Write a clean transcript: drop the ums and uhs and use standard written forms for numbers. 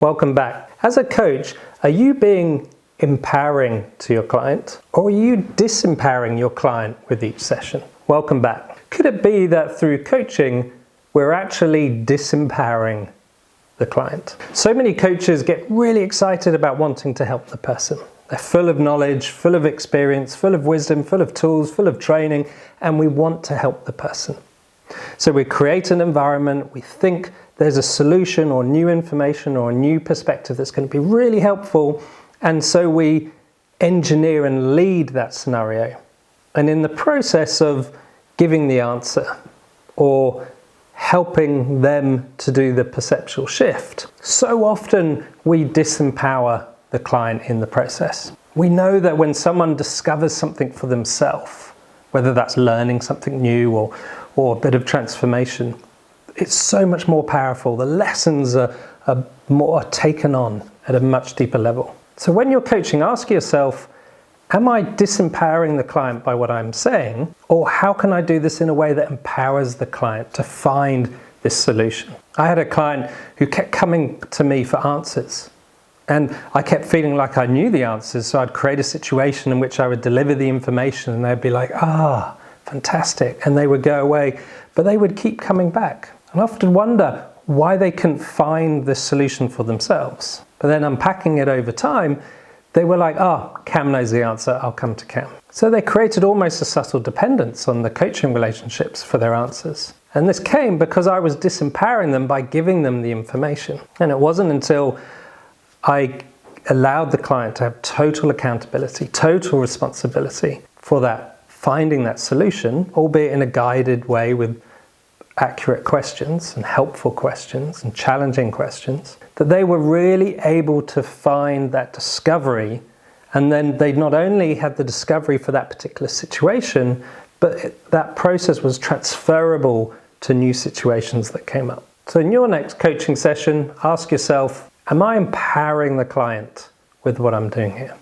Welcome back. As a coach, are you being empowering to your client, or are you disempowering your client with each session? Welcome back. Could it be that through coaching, we're actually disempowering the client? So many coaches get really excited about wanting to help the person. They're full of knowledge, full of experience, full of wisdom, full of tools, full of training, and we want to help the person. So we create an environment, we think there's a solution or new information or a new perspective that's going to be really helpful, and so we engineer and lead that scenario. And in the process of giving the answer or helping them to do the perceptual shift, so often we disempower the client in the process. We know that when someone discovers something for themselves, whether that's learning something new or a bit of transformation, it's so much more powerful. The lessons are taken on at a much deeper level. So when you're coaching, ask yourself, am I disempowering the client by what I'm saying? Or how can I do this in a way that empowers the client to find this solution? I had a client who kept coming to me for answers. And I kept feeling like I knew the answers, so I'd create a situation in which I would deliver the information and they'd be like, fantastic, and they would go away, but they would keep coming back. And I often wonder why they couldn't find this solution for themselves. But then unpacking it over time, they were like, Cam knows the answer, I'll come to Cam. So they created almost a subtle dependence on the coaching relationships for their answers. And this came because I was disempowering them by giving them the information. And it wasn't until I allowed the client to have total accountability, total responsibility for that, finding that solution, albeit in a guided way with accurate questions and helpful questions and challenging questions, that they were really able to find that discovery. And then they not only had the discovery for that particular situation, but that process was transferable to new situations that came up. So in your next coaching session, ask yourself, am I empowering the client with what I'm doing here?